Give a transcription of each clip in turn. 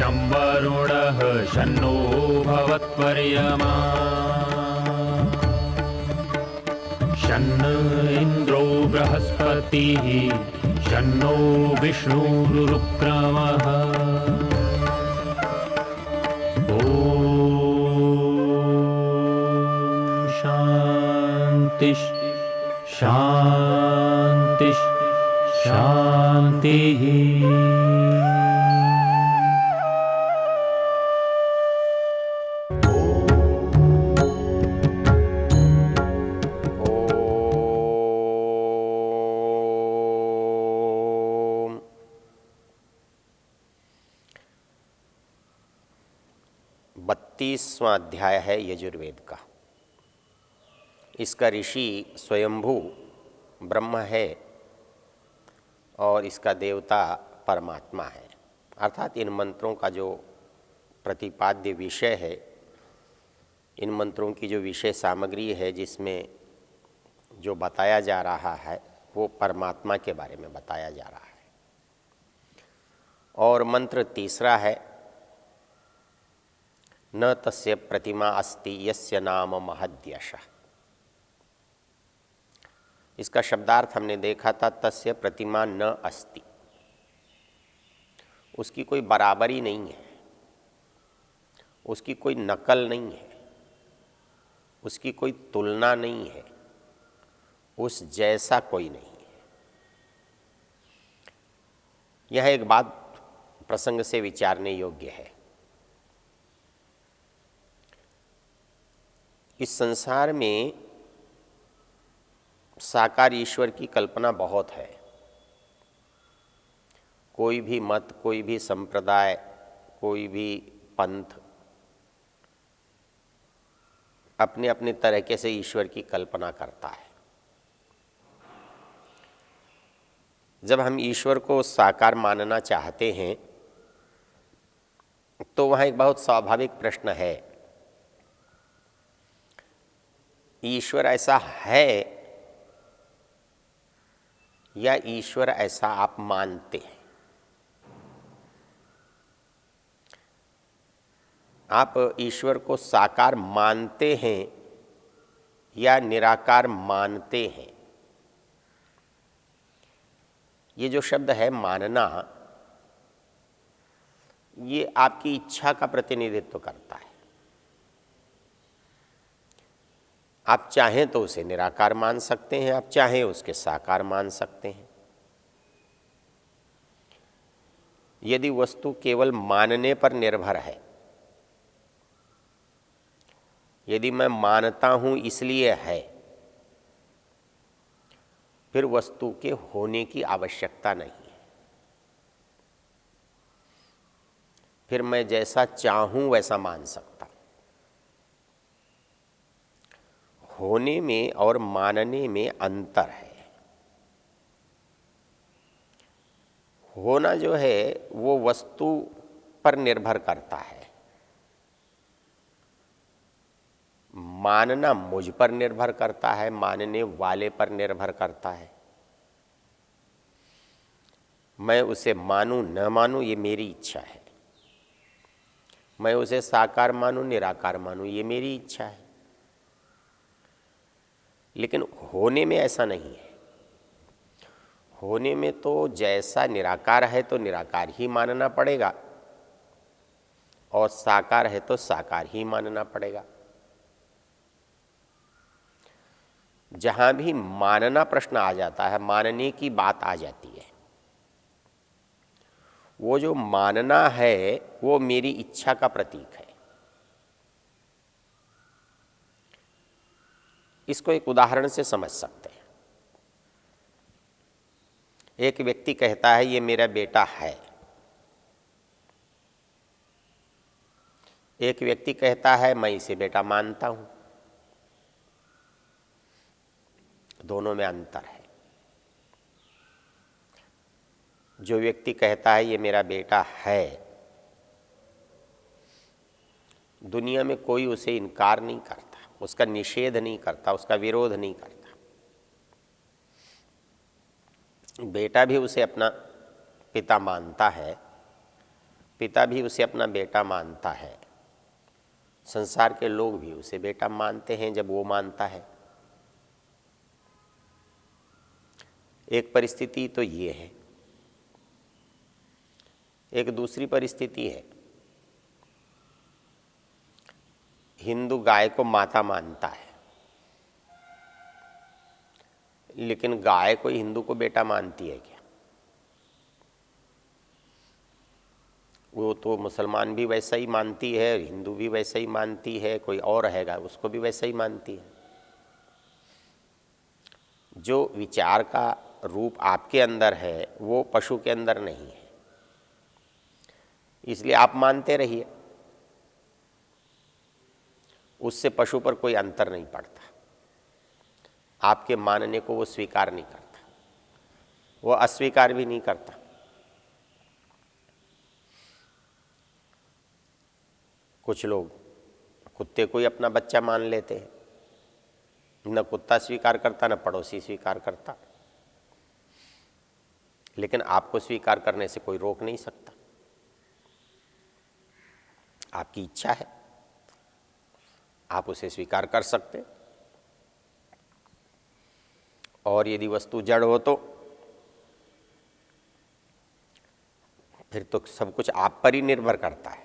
शं वरुणः शन्नो भवत्वर्यमा शन्न इन्द्रो बृहस्पतिः शन्नो विष्णुरुक्रमः ॐ शान्ति शान्ति शान्तिः। बत्तीसवां अध्याय है यजुर्वेद का। इसका ऋषि स्वयंभू ब्रह्म है और इसका देवता परमात्मा है। अर्थात इन मंत्रों का जो प्रतिपाद्य विषय है, इन मंत्रों की जो विषय सामग्री है, जिसमें जो बताया जा रहा है वो परमात्मा के बारे में बताया जा रहा है। और मंत्र तीसरा है, न तस्य प्रतिमा अस्ति यस्य नाम महद्यशः। इसका शब्दार्थ हमने देखा था, तस्य प्रतिमा न अस्ति, उसकी कोई बराबरी नहीं है, उसकी कोई नकल नहीं है, उसकी कोई तुलना नहीं है, उस जैसा कोई नहीं है। यह एक बात प्रसंग से विचारने योग्य है। इस संसार में साकार ईश्वर की कल्पना बहुत है। कोई भी मत, कोई भी संप्रदाय, कोई भी पंथ अपने अपने तरीके से ईश्वर की कल्पना करता है। जब हम ईश्वर को साकार मानना चाहते हैं तो वहाँ एक बहुत स्वाभाविक प्रश्न है, ईश्वर ऐसा है या ईश्वर ऐसा आप मानते हैं? आप ईश्वर को साकार मानते हैं या निराकार मानते हैं? ये जो शब्द है मानना, ये आपकी इच्छा का प्रतिनिधित्व करता है। आप चाहें तो उसे निराकार मान सकते हैं, आप चाहें उसके साकार मान सकते हैं। यदि वस्तु केवल मानने पर निर्भर है, यदि मैं मानता हूं इसलिए है, फिर वस्तु के होने की आवश्यकता नहीं है। फिर मैं जैसा चाहूं वैसा मान सकता। होने में और मानने में अंतर है। होना जो है वो वस्तु पर निर्भर करता है, मानना मुझ पर निर्भर करता है, मानने वाले पर निर्भर करता है। मैं उसे मानूं न मानूं ये मेरी इच्छा है, मैं उसे साकार मानूं निराकार मानूं ये मेरी इच्छा है। लेकिन होने में ऐसा नहीं है। होने में तो जैसा निराकार है तो निराकार ही मानना पड़ेगा और साकार है तो साकार ही मानना पड़ेगा। जहां भी मानना प्रश्न आ जाता है, मानने की बात आ जाती है, वो जो मानना है वो मेरी इच्छा का प्रतीक है। इसको एक उदाहरण से समझ सकते हैं। एक व्यक्ति कहता है ये मेरा बेटा है, एक व्यक्ति कहता है मैं इसे बेटा मानता हूं। दोनों में अंतर है। जो व्यक्ति कहता है ये मेरा बेटा है, दुनिया में कोई उसे इनकार नहीं करता, उसका निषेध नहीं करता, उसका विरोध नहीं करता। बेटा भी उसे अपना पिता मानता है पिता भी उसे अपना बेटा मानता है, संसार के लोग भी उसे बेटा मानते हैं जब वो मानता है। एक परिस्थिति तो ये है। एक दूसरी परिस्थिति है, हिंदू गाय को माता मानता है, लेकिन गाय कोई हिंदू को बेटा मानती है क्या? वो तो मुसलमान भी वैसा ही मानती है, हिंदू भी वैसा ही मानती है, कोई और रहेगा उसको भी वैसा ही मानती है। जो विचार का रूप आपके अंदर है वो पशु के अंदर नहीं है, इसलिए आप मानते रहिए, उससे पशु पर कोई अंतर नहीं पड़ता। आपके मानने को वो स्वीकार नहीं करता, वो अस्वीकार भी नहीं करता। कुछ लोग कुत्ते को ही अपना बच्चा मान लेते हैं, न कुत्ता स्वीकार करता न पड़ोसी स्वीकार करता, लेकिन आपको स्वीकार करने से कोई रोक नहीं सकता। आपकी इच्छा है, आप उसे स्वीकार कर सकते। और यदि वस्तु जड़ हो तो फिर तो सब कुछ आप पर ही निर्भर करता है।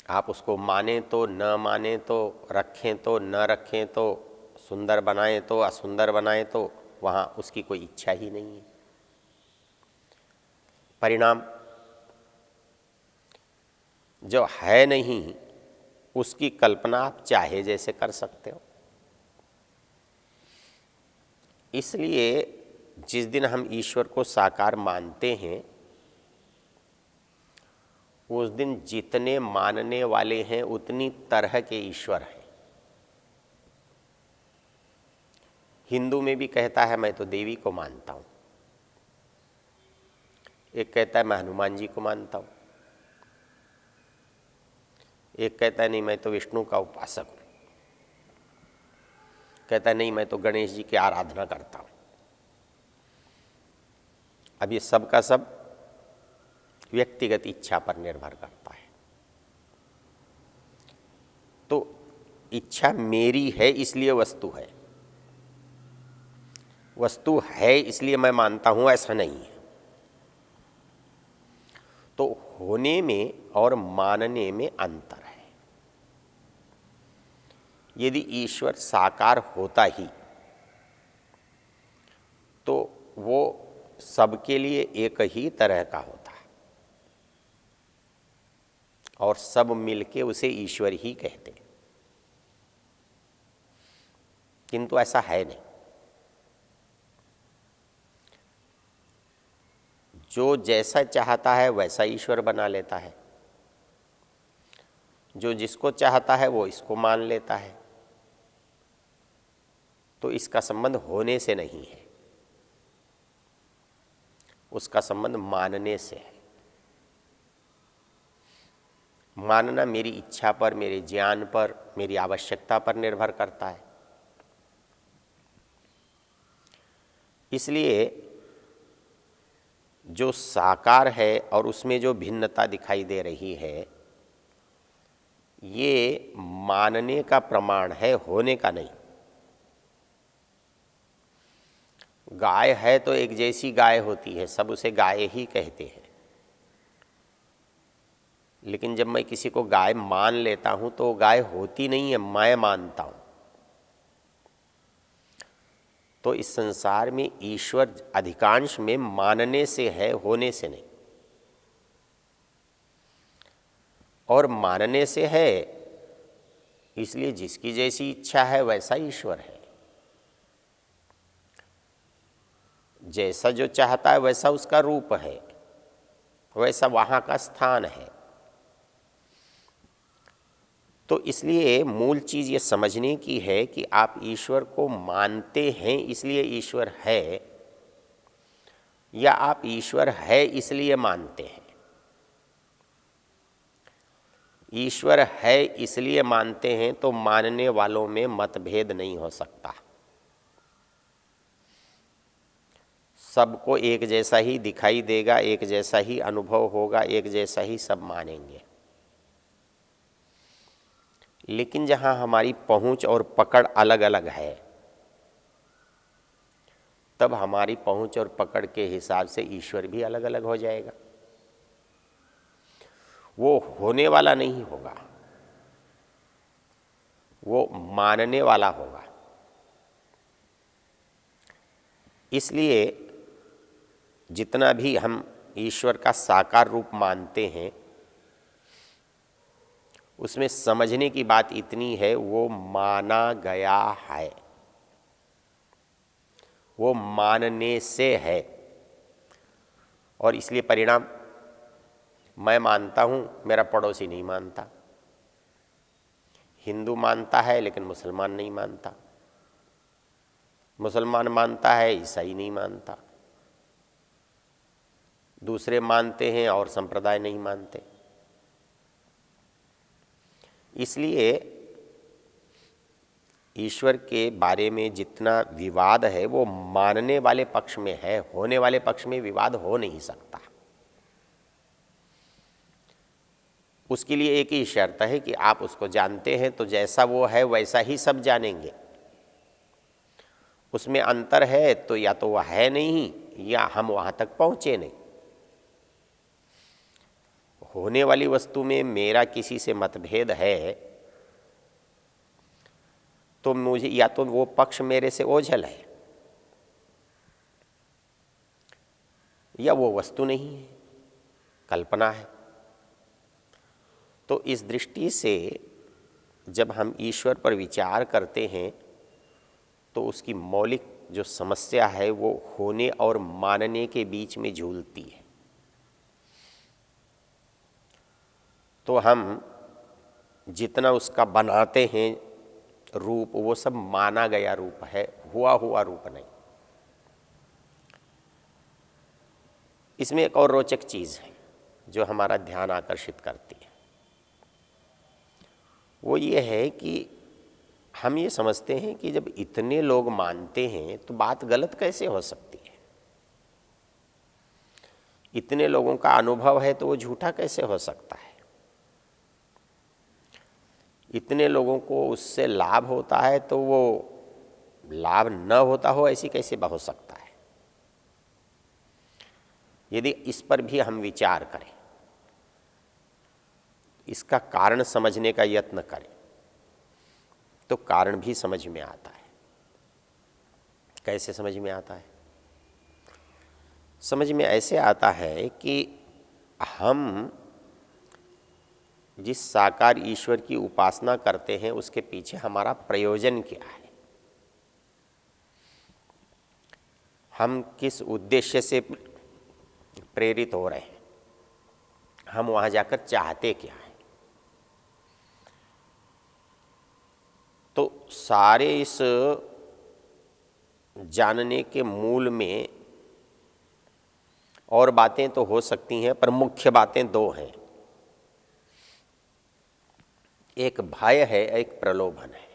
आप उसको माने तो न माने तो, रखें तो न रखें तो, सुंदर बनाएं तो असुंदर बनाएं तो, वहाँ उसकी कोई इच्छा ही नहीं है। परिणाम जो है नहीं उसकी कल्पना आप चाहे जैसे कर सकते हो। इसलिए जिस दिन हम ईश्वर को साकार मानते हैं उस दिन जितने मानने वाले हैं उतनी तरह के ईश्वर हैं। हिंदू में भी कहता है मैं तो देवी को मानता हूँ, एक कहता है मैं हनुमान जी को मानता हूँ, एक कहता है नहीं मैं तो विष्णु का उपासक हूँ, कहता है नहीं मैं तो गणेश जी की आराधना करता हूँ। अब ये सब का सब व्यक्तिगत इच्छा पर निर्भर करता है। तो इच्छा मेरी है इसलिए वस्तु है, वस्तु है इसलिए मैं मानता हूं, ऐसा नहीं है। तो होने में और मानने में अंतर है। यदि ईश्वर साकार होता ही तो वो सबके लिए एक ही तरह का होता है और सब मिलके उसे ईश्वर ही कहते हैं, किंतु ऐसा है नहीं। जो जैसा चाहता है वैसा ईश्वर बना लेता है, जो जिसको चाहता है वो इसको मान लेता है। तो इसका संबंध होने से नहीं है, उसका संबंध मानने से है। मानना मेरी इच्छा पर, मेरे ज्ञान पर, मेरी आवश्यकता पर निर्भर करता है। इसलिए जो साकार है और उसमें जो भिन्नता दिखाई दे रही है ये मानने का प्रमाण है, होने का नहीं। गाय है तो एक जैसी गाय होती है, सब उसे गाय ही कहते हैं, लेकिन जब मैं किसी को गाय मान लेता हूं तो गाय होती नहीं है, मैं मानता हूं। तो इस संसार में ईश्वर अधिकांश में मानने से है, होने से नहीं। और मानने से है इसलिए जिसकी जैसी इच्छा है वैसा ईश्वर है, जैसा जो चाहता है वैसा उसका रूप है, वैसा वहाँ का स्थान है। तो इसलिए मूल चीज़ ये समझने की है कि आप ईश्वर को मानते हैं इसलिए ईश्वर है, या आप ईश्वर है इसलिए मानते हैं। ईश्वर है इसलिए मानते हैं तो मानने वालों में मतभेद नहीं हो सकता। सबको एक जैसा ही दिखाई देगा, एक जैसा ही अनुभव होगा, एक जैसा ही सब मानेंगे। लेकिन जहाँ हमारी पहुँच और पकड़ अलग अलग है, तब हमारी पहुँच और पकड़ के हिसाब से ईश्वर भी अलग अलग हो जाएगा। वो होने वाला नहीं होगा, वो मानने वाला होगा। इसलिए जितना भी हम ईश्वर का साकार रूप मानते हैं, उसमें समझने की बात इतनी है, वो माना गया है, वो मानने से है। और इसलिए परिणाम, मैं मानता हूँ, मेरा पड़ोसी नहीं मानता। हिंदू मानता है लेकिन मुसलमान नहीं मानता, मुसलमान मानता है, ईसाई नहीं मानता, दूसरे मानते हैं और संप्रदाय नहीं मानते। इसलिए ईश्वर के बारे में जितना विवाद है वो मानने वाले पक्ष में है, होने वाले पक्ष में विवाद हो नहीं सकता। उसके लिए एक ही शर्त है कि आप उसको जानते हैं तो जैसा वो है वैसा ही सब जानेंगे। उसमें अंतर है तो या तो वह है नहीं या हम वहाँ तक पहुँचे नहीं। होने वाली वस्तु में मेरा किसी से मतभेद है तो मुझे या तो वो पक्ष मेरे से ओझल है या वो वस्तु नहीं है, कल्पना है। तो इस दृष्टि से जब हम ईश्वर पर विचार करते हैं तो उसकी मौलिक जो समस्या है वो होने और मानने के बीच में झूलती है। तो हम जितना उसका बनाते हैं रूप, वो सब माना गया रूप है, हुआ हुआ रूप नहीं। इसमें एक और रोचक चीज़ है जो हमारा ध्यान आकर्षित करती है, वो ये है कि हम ये समझते हैं कि जब इतने लोग मानते हैं तो बात गलत कैसे हो सकती है। इतने लोगों का अनुभव है तो वो झूठा कैसे हो सकता है। इतने लोगों को उससे लाभ होता है तो वो लाभ न होता हो ऐसी कैसे हो सकता है। यदि इस पर भी हम विचार करें, इसका कारण समझने का यत्न करें, तो कारण भी समझ में आता है। कैसे समझ में आता है? समझ में ऐसे आता है कि हम जिस साकार ईश्वर की उपासना करते हैं उसके पीछे हमारा प्रयोजन क्या है, हम किस उद्देश्य से प्रेरित हो रहे हैं, हम वहाँ जाकर चाहते क्या हैं। तो सारे इस जानने के मूल में और बातें तो हो सकती हैं, पर मुख्य बातें दो हैं। एक भय है, एक प्रलोभन है।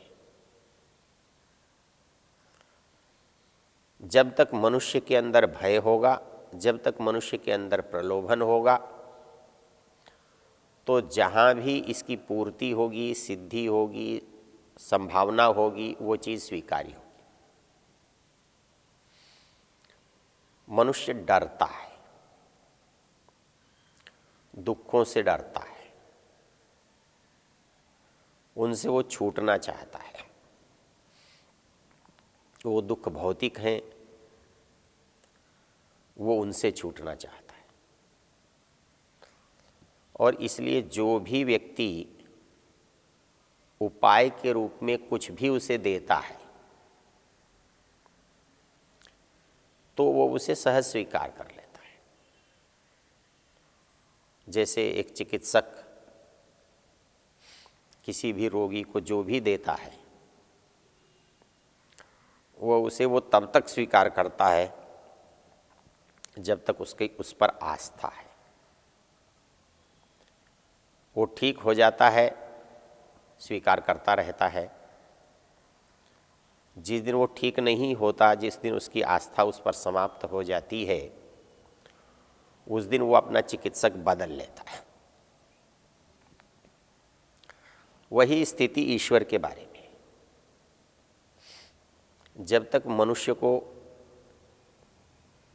जब तक मनुष्य के अंदर भय होगा, जब तक मनुष्य के अंदर प्रलोभन होगा, तो जहाँ भी इसकी पूर्ति होगी, सिद्धि होगी, संभावना होगी, वो चीज़ स्वीकार्य होगी। मनुष्य डरता है, दुखों से डरता है, उनसे वो छूटना चाहता है। वो दुख भौतिक हैं, वो उनसे छूटना चाहता है। और इसलिए जो भी व्यक्ति उपाय के रूप में कुछ भी उसे देता है तो वो उसे सहज स्वीकार कर लेता है। जैसे एक चिकित्सक किसी भी रोगी को जो भी देता है वो तब तक स्वीकार करता है जब तक उसकी उस पर आस्था है। वो ठीक हो जाता है, स्वीकार करता रहता है, जिस दिन वो ठीक नहीं होता, जिस दिन उसकी आस्था उस पर समाप्त हो जाती है, उस दिन वो अपना चिकित्सक बदल लेता है। वही स्थिति ईश्वर के बारे में। जब तक मनुष्य को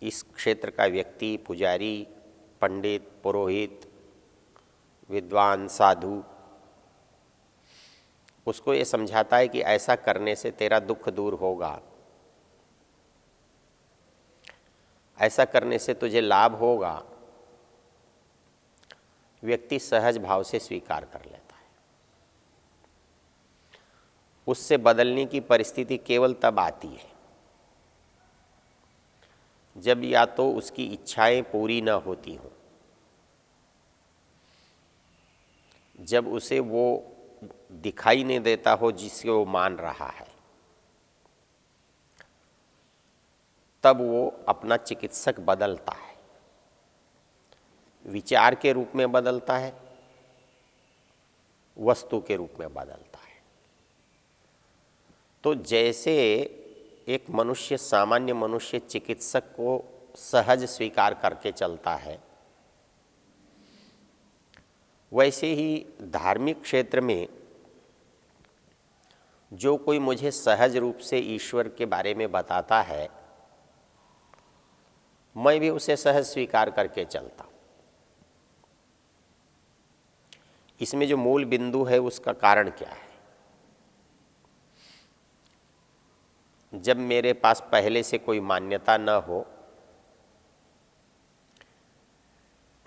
इस क्षेत्र का व्यक्ति, पुजारी, पंडित, पुरोहित, विद्वान, साधु उसको ये समझाता है कि ऐसा करने से तेरा दुख दूर होगा, ऐसा करने से तुझे लाभ होगा, व्यक्ति सहज भाव से स्वीकार कर लेता है। उससे बदलने की परिस्थिति केवल तब आती है जब या तो उसकी इच्छाएं पूरी न होती हों, जब उसे वो दिखाई नहीं देता हो जिससे वो मान रहा है, तब वो अपना चिकित्सक बदलता है। विचार के रूप में बदलता है, वस्तु के रूप में बदलता है। तो जैसे एक मनुष्य, सामान्य मनुष्य चिकित्सक को सहज स्वीकार करके चलता है, वैसे ही धार्मिक क्षेत्र में जो कोई मुझे सहज रूप से ईश्वर के बारे में बताता है, मैं भी उसे सहज स्वीकार करके चलता हूं। इसमें जो मूल बिंदु है उसका कारण क्या है? जब मेरे पास पहले से कोई मान्यता न हो,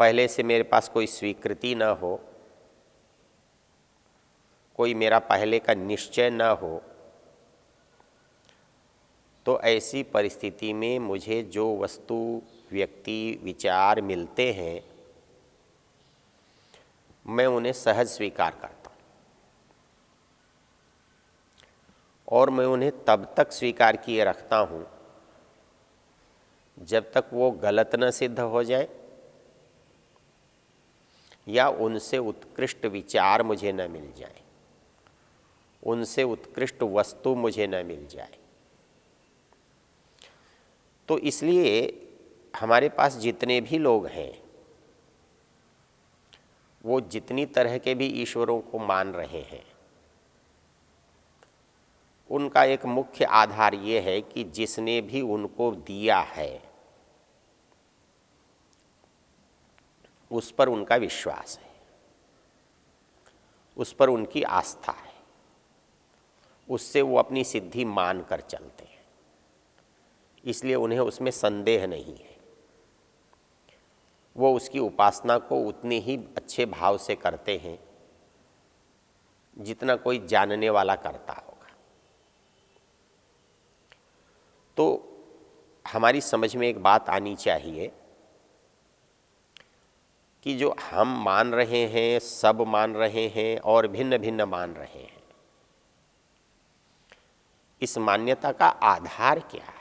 पहले से मेरे पास कोई स्वीकृति न हो, कोई मेरा पहले का निश्चय न हो, तो ऐसी परिस्थिति में मुझे जो वस्तु, व्यक्ति, विचार मिलते हैं, मैं उन्हें सहज स्वीकार करता हूँ। और मैं उन्हें तब तक स्वीकार किए रखता हूँ जब तक वो गलत न सिद्ध हो जाए या उनसे उत्कृष्ट विचार मुझे न मिल जाए, उनसे उत्कृष्ट वस्तु मुझे न मिल जाए। तो इसलिए हमारे पास जितने भी लोग हैं, वो जितनी तरह के भी ईश्वरों को मान रहे हैं, उनका एक मुख्य आधार ये है कि जिसने भी उनको दिया है उस पर उनका विश्वास है, उस पर उनकी आस्था है, उससे वो अपनी सिद्धि मान कर चलते हैं, इसलिए उन्हें उसमें संदेह नहीं है। वो उसकी उपासना को उतने ही अच्छे भाव से करते हैं जितना कोई जानने वाला करता होगा। तो हमारी समझ में एक बात आनी चाहिए कि जो हम मान रहे हैं, सब मान रहे हैं और भिन्न भिन्न मान रहे हैं, इस मान्यता का आधार क्या है?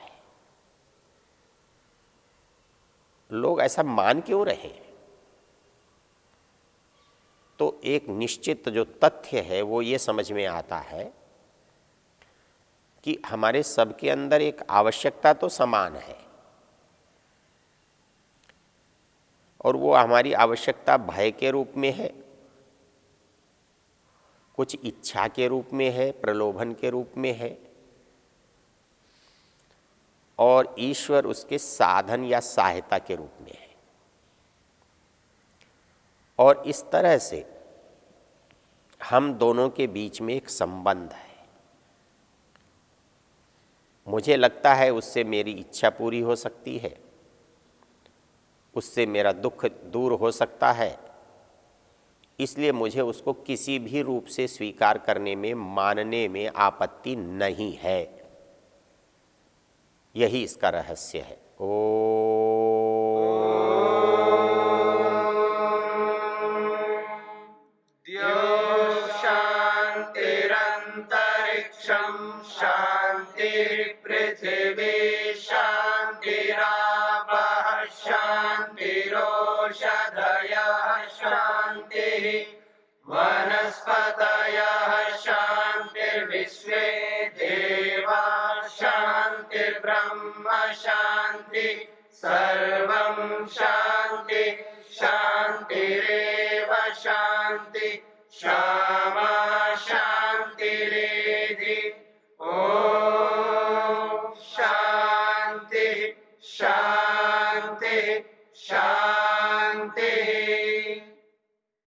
लोग ऐसा मान क्यों रहे हैं? तो एक निश्चित जो तथ्य है वो ये समझ में आता है कि हमारे सबके अंदर एक आवश्यकता तो समान है, और वो हमारी आवश्यकता भय के रूप में है, कुछ इच्छा के रूप में है, प्रलोभन के रूप में है, और ईश्वर उसके साधन या सहायता के रूप में है। और इस तरह से हम दोनों के बीच में एक संबंध है। मुझे लगता है उससे मेरी इच्छा पूरी हो सकती है, उससे मेरा दुख दूर हो सकता है, इसलिए मुझे उसको किसी भी रूप से स्वीकार करने में, मानने में आपत्ति नहीं है। यही इसका रहस्य है। शान्तिरन्तरिक्षं शान्तिर्पृथिवी शान्तिरापः शान्तिरोषधयः शान्तिः वनस्पतयः शान्तिर्विश्वे देवाः सर्वं शान्ति शान्तिरेव शान्ति क्षमा शान्तिरेधि ॐ शान्ति शान्ति शान्ति